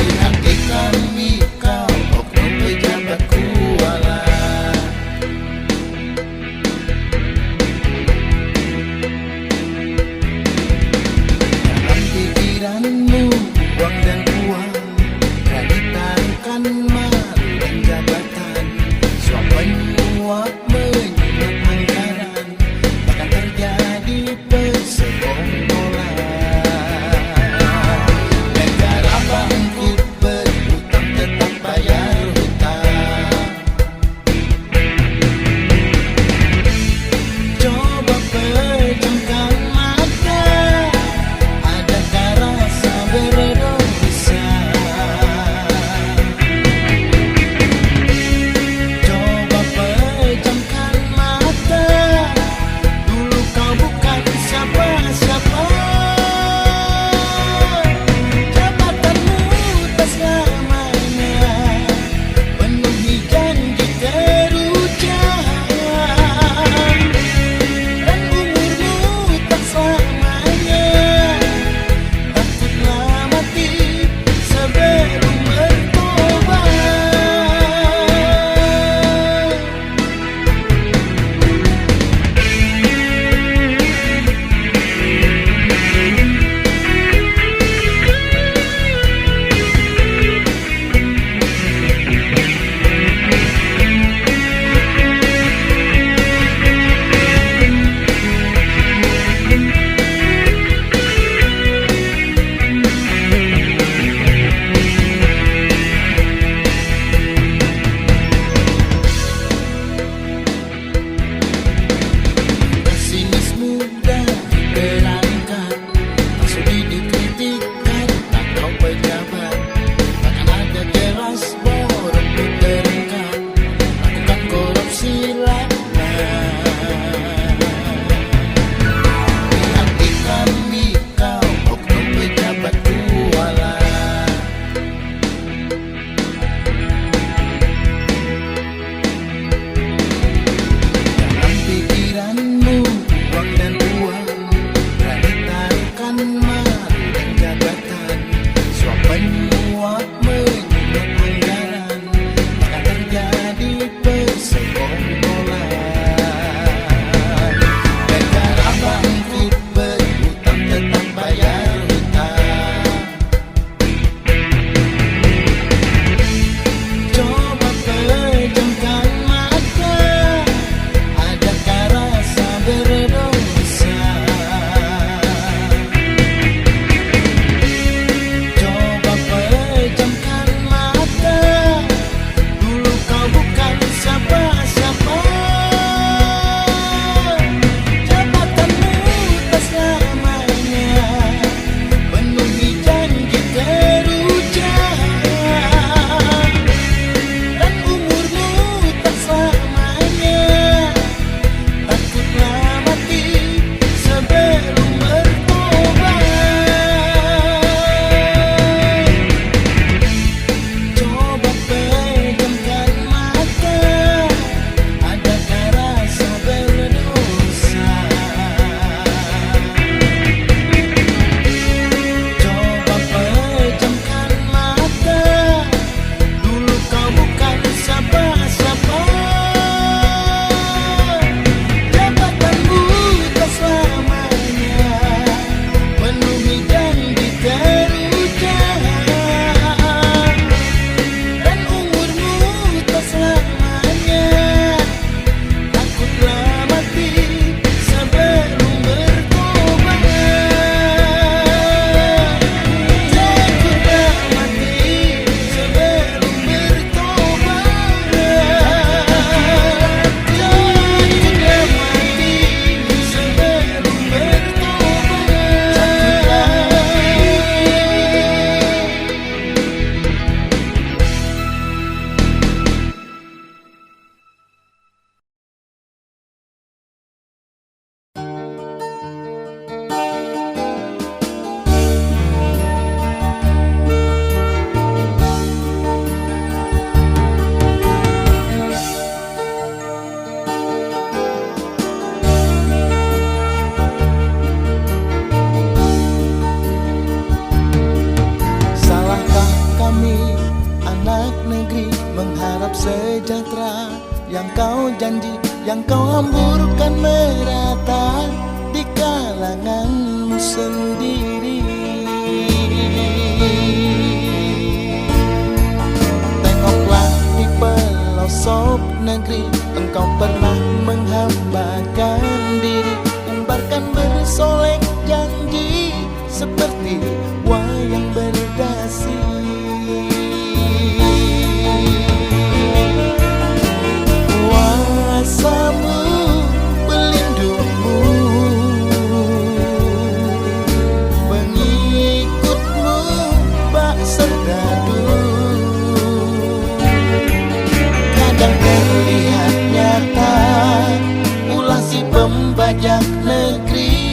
Lihat yang kau janji, yang kau hamburkan merata di kalanganmu sendiri. Tengoklah di pelosok negeri, engkau pernah menghambakan diri, umbarkan bersolek janji seperti wayang berdasi. Kuasamu pelindungmu, pengikutmu bak serdadu. Kadang terlihat nyata ulah si pembajak negeri.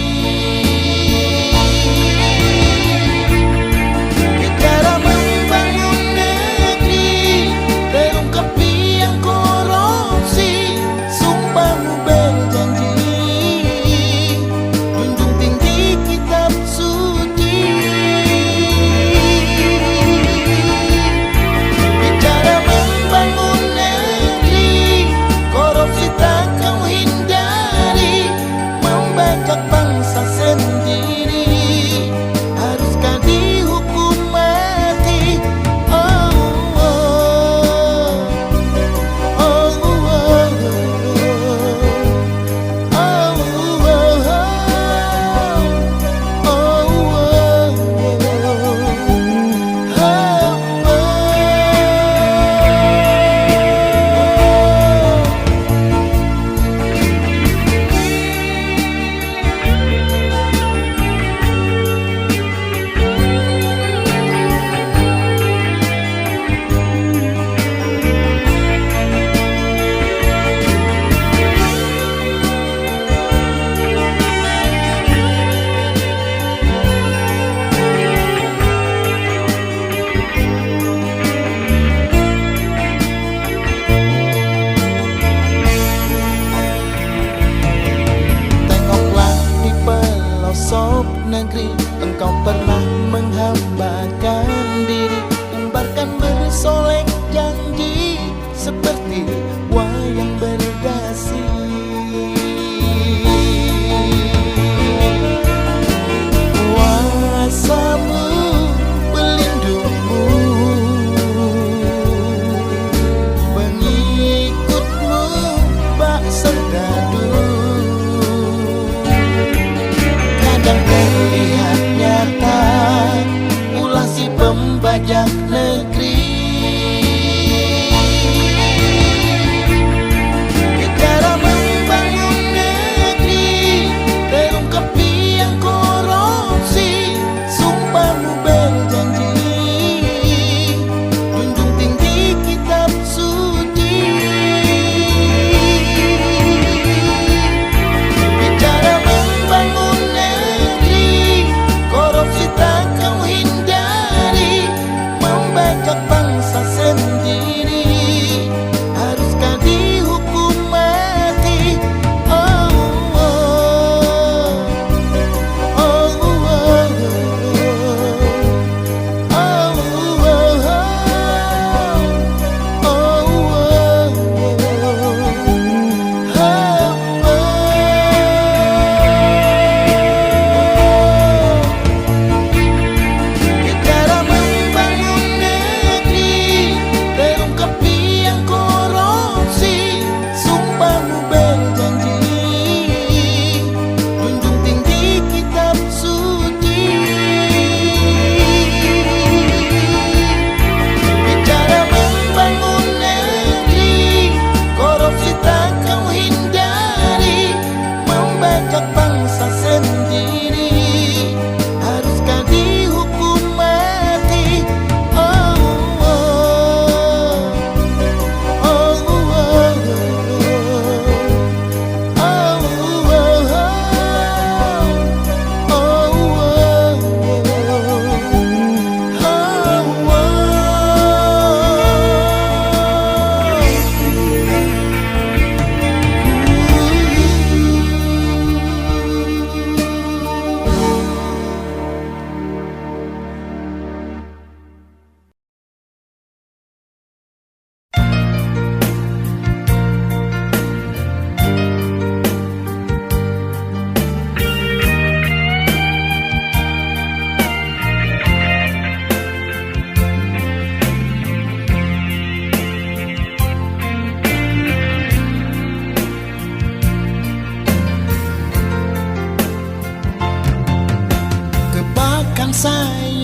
Negeri, engkau pernah menghambakan diri, umbarkan bersolek janji seperti wayang berdasi. Kuasamu pelindungmu, pengikutmu bak serdadu. Terlihat nyata ulah si pembajak negeri. Bicara membangun negeri, terungkap biang korupsi, sumpahmu berjanji, junjung tinggi kitab suci. Bicara membangun korupsi tak kau hindari, membaca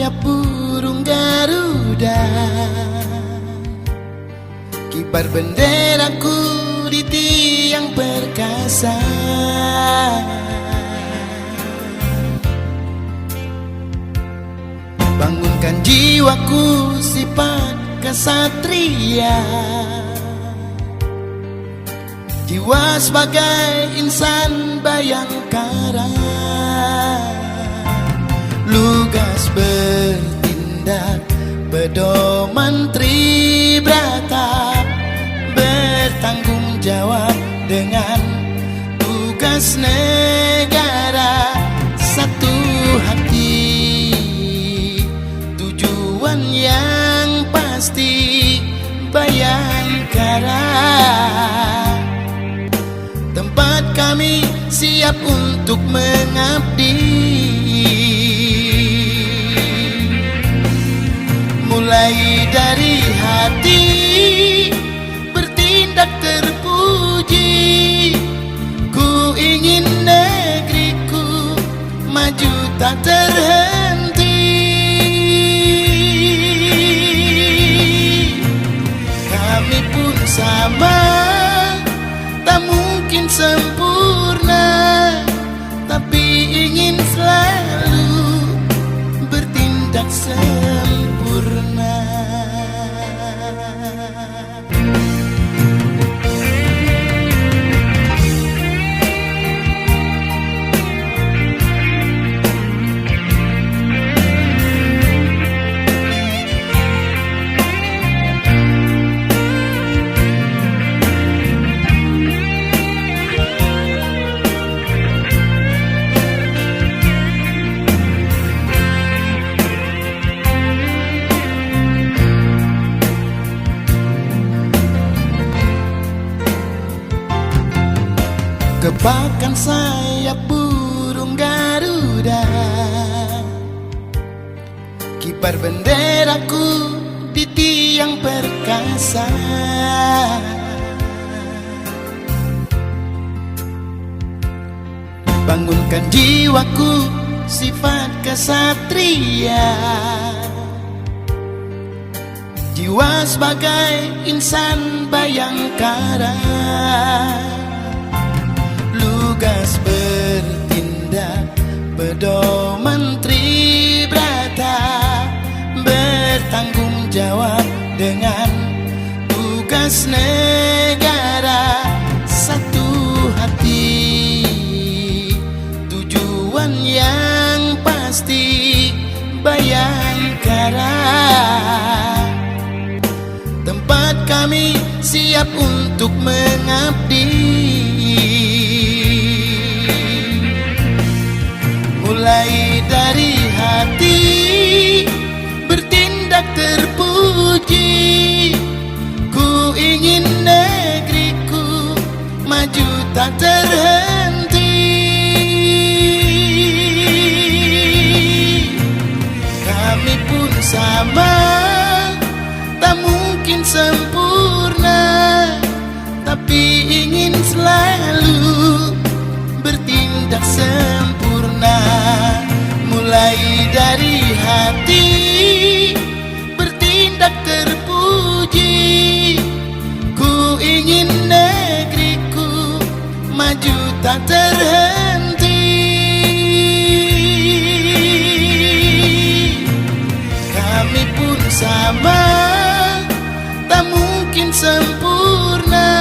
sayap burung Garuda, kibar benderaku di tiang perkasa. Bangunkan jiwaku sifat kesatria, jiwa sebagai insan bayangkara, lugas bertindak pedoman tribrata, bertanggung jawab dengan tugas negara, satu hati tujuan yang pasti bayangkara. Tempat kami siap untuk mengabdi, mulai dari hati bertindak terpuji. Ku ingin negeriku maju tak terhenti. Kami pun sama, tak mungkin sempurna, tapi ingin selalu bertindak sempurna. Gepakan sayap burung Garuda, kibar benderaku di tiang perkasa. Bangunkan jiwaku sifat kesatria, jiwa sebagai insan bayangkara, lugas bertindak pedoman tribrata, bertanggung jawab dengan tugas negara, satu hati tujuan yang pasti bayangkara. Tempat kami siap untuk mengabdi, mulai dari hati bertindak terpuji. Ku ingin negeriku maju tak terhenti. Kami pun sama, tak mungkin sempurna, tapi ingin selalu bertindak sempurna. Mulai dari hati bertindak terpuji. Ku ingin negeriku maju tak terhenti. Kami pun sama, tak mungkin sempurna,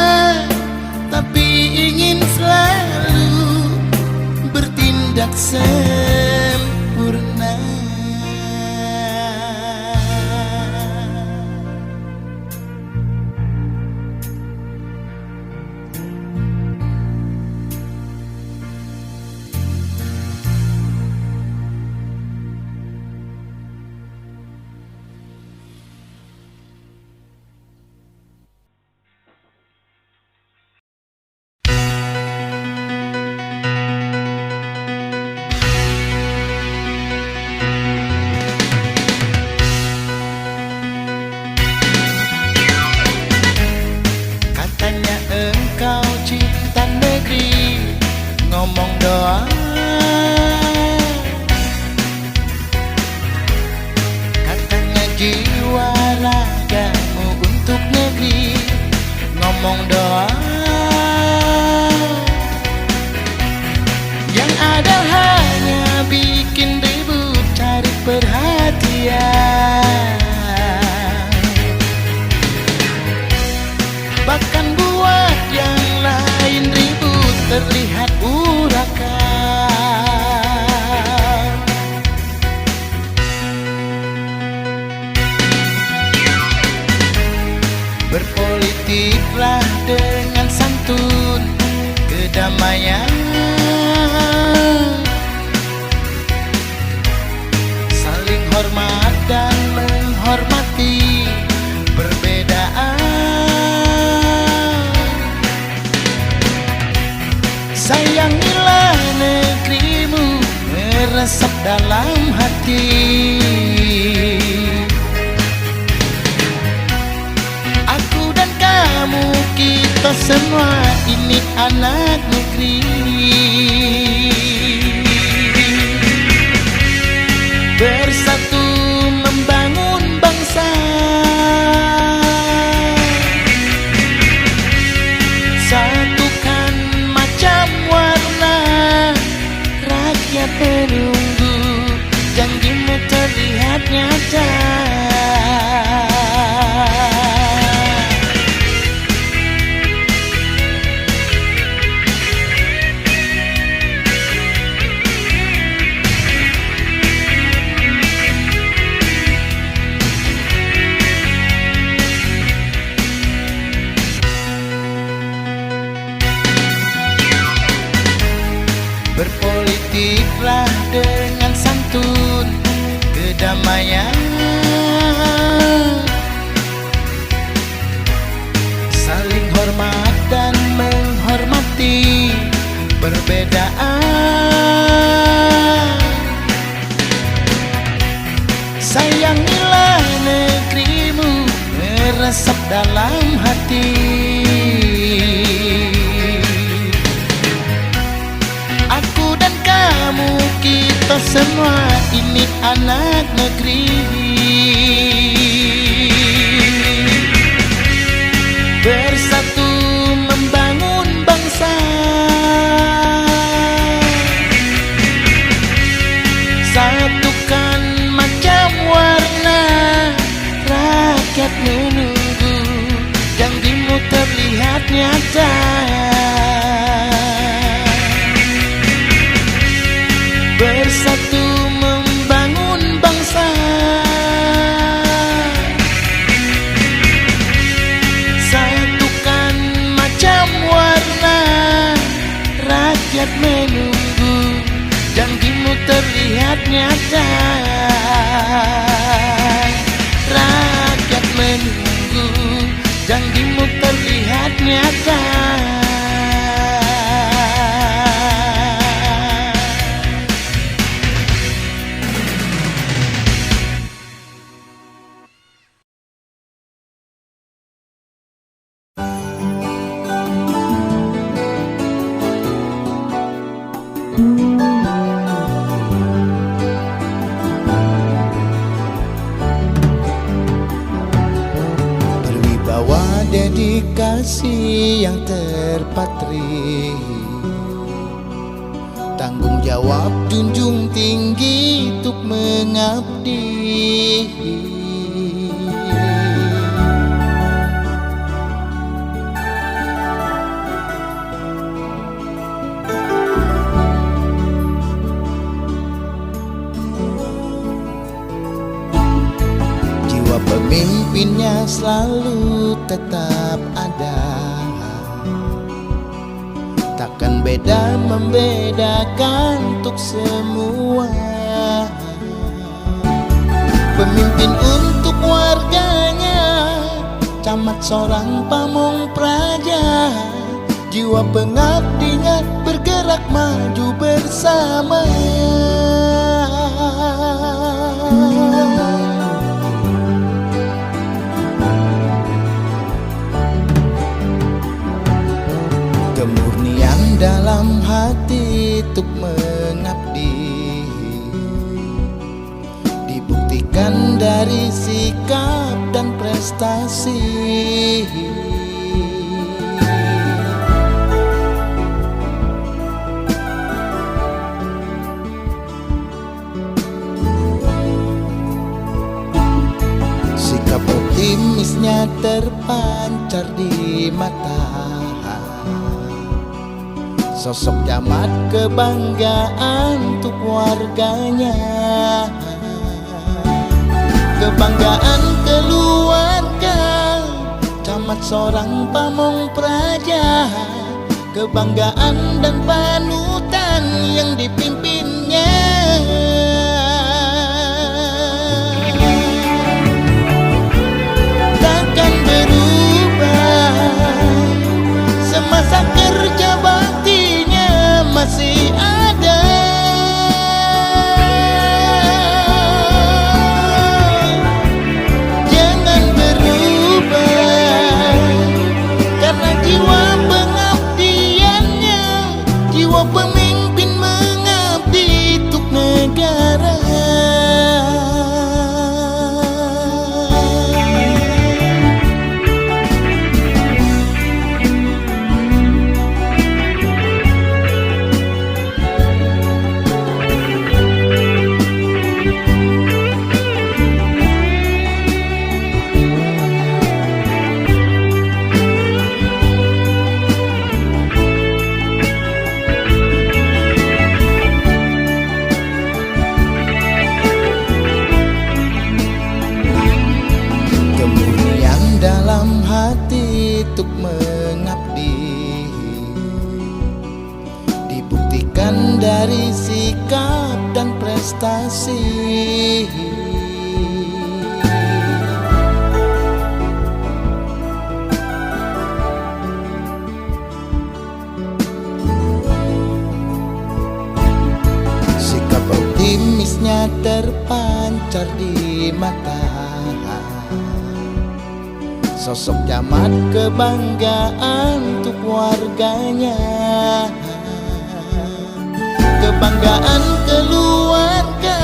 tapi ingin selalu bertindak sempurna. ngomong doa, yang ada hanya bikin ribut cari perhatian. Bahkan buat yang lain ribut terlihat urakan. Berpolitiklah dengan santun, kedamaian, saling hormat dan menghormati perbedaan. Sayangilah negerimu, meresap dalam hati. Aku dan kamu, kita semua ini anak negeri. Bersatu membangun bangsa, satukan macam warna. Rakyat menunggu, janjimu terlihat nyata. Berpolitiklah dengan santun, kedamaian, saling hormat dan menghormati perbedaan. Sayangilah negerimu, meresap dalam hati. Kita semua ini anak negeri. Bersatu membangun bangsa, satukan macam warna. Rakyat menunggu, janjimu terlihat nyata. Bersatu membangun bangsa, satukan macam warna. Rakyat menunggu, janjimu terlihat nyata. Rakyat menunggu, janjimu terlihat nyata. Berwibawa dedikasi yang terpatri, tanggung jawab junjung tinggi untuk mengabdi. Pemimpinnya selalu tetap ada, takkan beda membedakan untuk semua. Pemimpin untuk warganya, camat seorang pamong praja. Jiwa pengabdinya bergerak maju bersama. Kemurnian dalam hati untuk mengabdi dibuktikan dari sikap dan prestasi. optimisnya terpancar di mata. Sosok Camat kebanggaan untuk warganya, kebanggaan keluarga Camat seorang pamong praja, kebanggaan dan panutan yang dipimpinnya. Takkan berubah semasa kerja baktinya masih ada. Jangan berubah karena jiwa pengabdiannya, jiwa pemimpin mengabdi untuk negara. Dalam hati untuk mengabdi dibuktikan dari sikap dan prestasi. Sikap optimisnya terpancar di mata. Sosok Camat kebanggaan untuk warganya, kebanggaan keluarga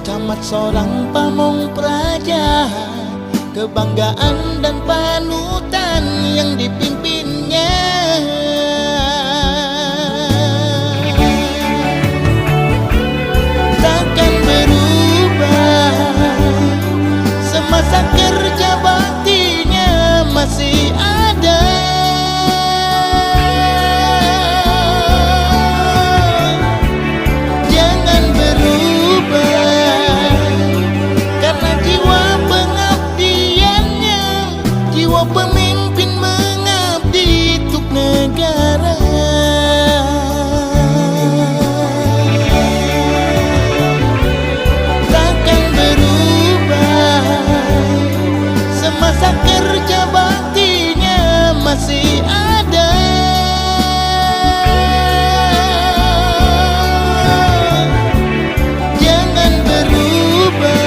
Camat seorang pamong praja, kebanggaan dan panutan yang dipimpinnya. Takkan berubah semasa kerja baktinya masih ada. Jangan berubah karena jiwa pengabdiannya, jiwa pemimpin mengabdi untuk negara. Takkan berubah semasa kerja baktinya masih ada. Jangan berubah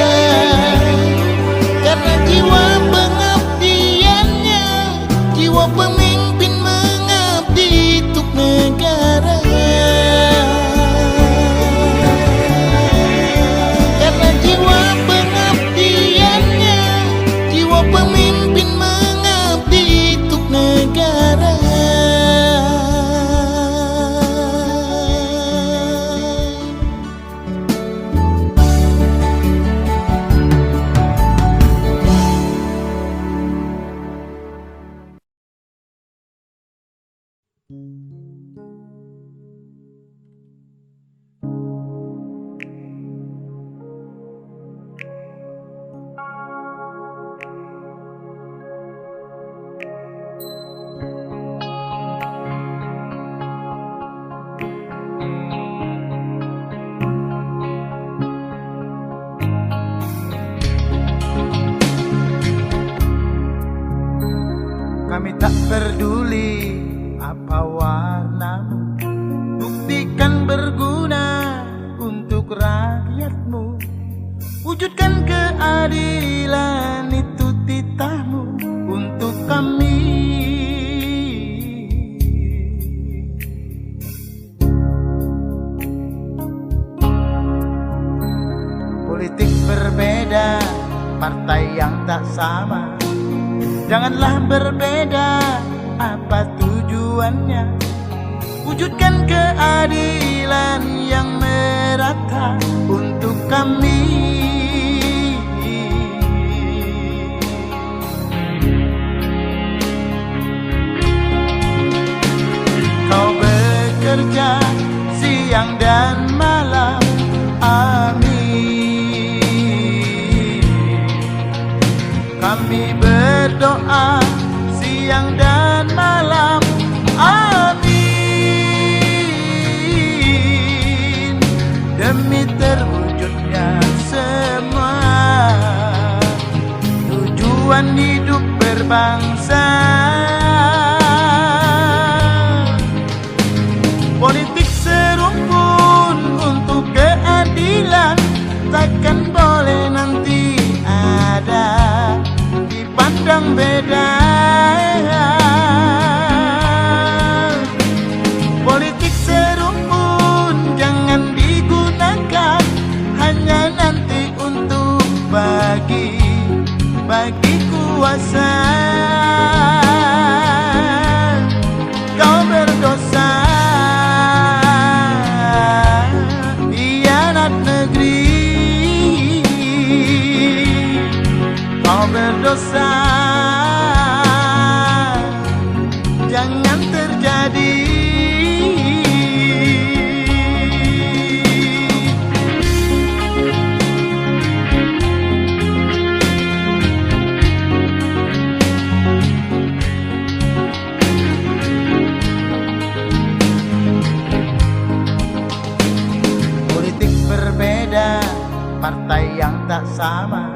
karena jiwa pengabdiannya, jiwa pemimpin mengabdi untuk negara. Karena jiwa pengabdiannya, jiwa pemimpin mengabdi untuk negara. Kami tak peduli apa warnamu, buktikan berguna untuk rakyatmu. Wujudkan keadilan, itu titahmu untuk kami. Politik berbeda, partai yang tak sama. Janganlah berbeda apa tujuannya. Wujudkan keadilan yang merata untuk kami. berdoa siang dan malam, amin, demi terwujudnya semua tujuan hidup berbangsa. Politik serumpun untuk keadilan takkan boleh nanti ada dipandang beda. Politik serumpun jangan digunakan hanya nanti untuk bagi kuasa. Kau berdosa hianat negeri, kau berdosa jangan terjadi. Berbeda, partai yang tak sama,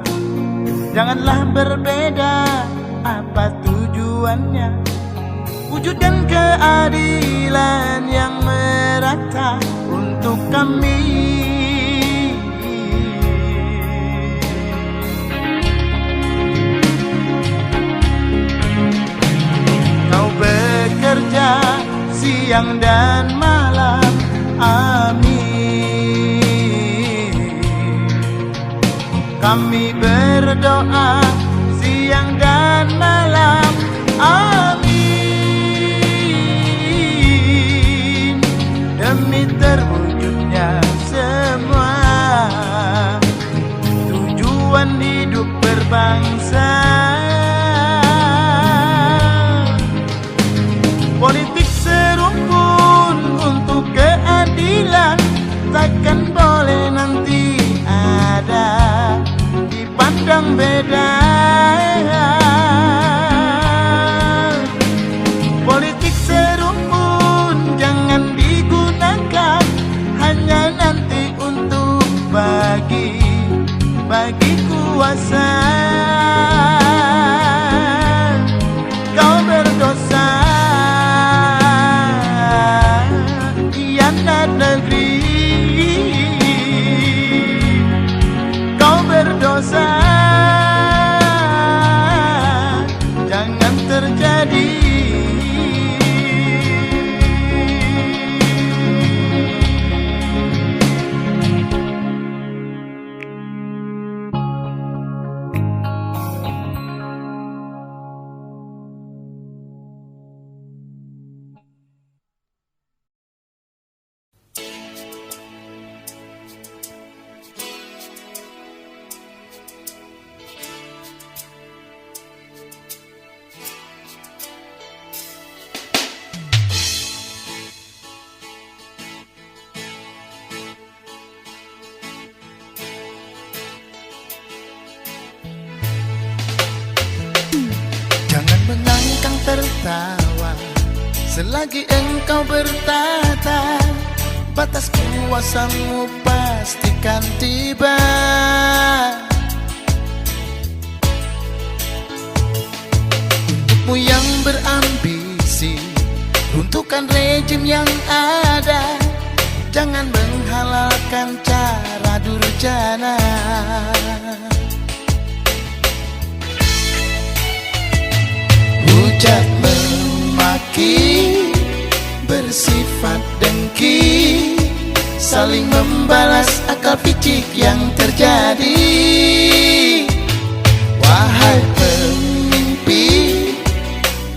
janganlah berbeda apa tujuannya. Wujudkan keadilan yang merata untuk kami. Kau bekerja siang dan malam, amin. Kami berdoa siang dan malam, amin, demi terwujudnya semua tujuan hidup berbangsa. Politik serumpun untuk keadilan takkan boleh nanti ada dipandang beda. Politik serumpun jangan digunakan hanya nanti untuk bagi kuasa. Kau berdosa hianat negeri, kau berdosa jangan terjadi. Mengangkang tertawa selagi engkau bertata, batas kuasamu pastikan tiba. Untukmu yang berambisi, runtuhkan rejim yang ada, jangan menghalalkan cara durjana. Hujat memaki, bersifat dengki, saling membalas akal picik yang terjadi. Wahai pemimpin,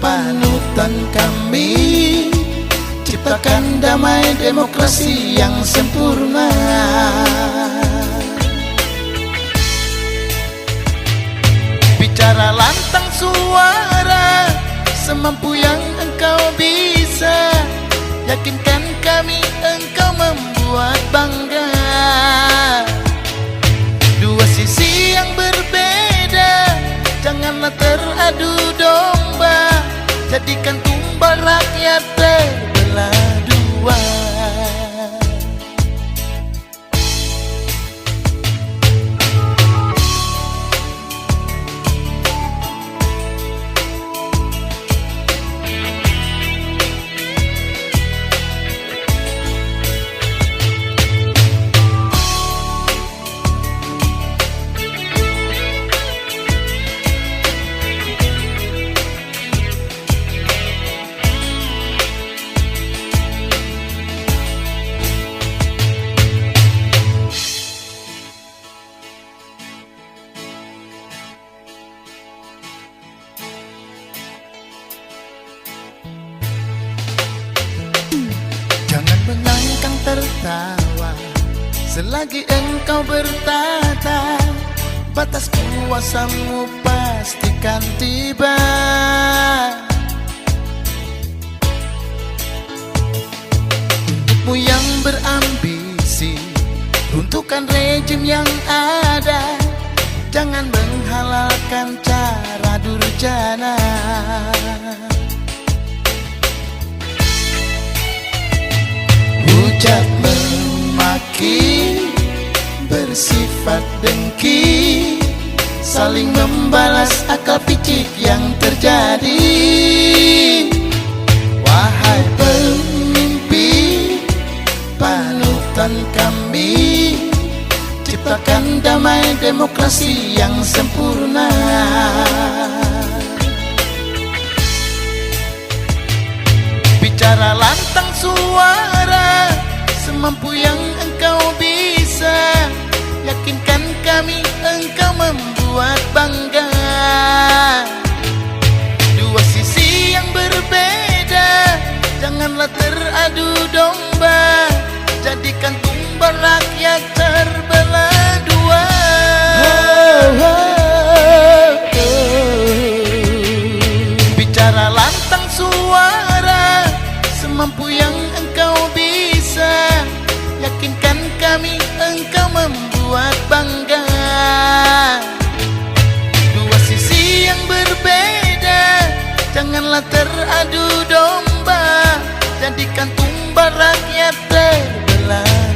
panutan kami, ciptakan damai demokrasi yang sempurna. Bicara lantang suara semampu yang engkau bisa, yakinkan kami engkau membuat bangga. Dua sisi yang berbeda janganlah teradu Selagi engkau bertata, batas kuasamu pastikan tiba. Untukmu yang berambisi, runtuhkan rejim yang ada. Jangan menghalalkan cara durjana. Hujat memaki, bersifat dengki, saling membalas akal picik yang terjadi. Wahai pemimpi, panutan kami, ciptakan damai demokrasi yang sempurna. Bicara lantang suara, semampu yang engkau bisa. Yakinkan kami engkau membuat bangga. Dua sisi yang berbeda, janganlah teradu domba. Jadikan tumbal rakyat terbelah dua. Bicara lantang suara, semampu yang engkau bisa. Yakinkan kami engkau membuat bangga. Dua sisi yang berbeda, janganlah teradu domba. Jadikan tumbal rakyat terbelah.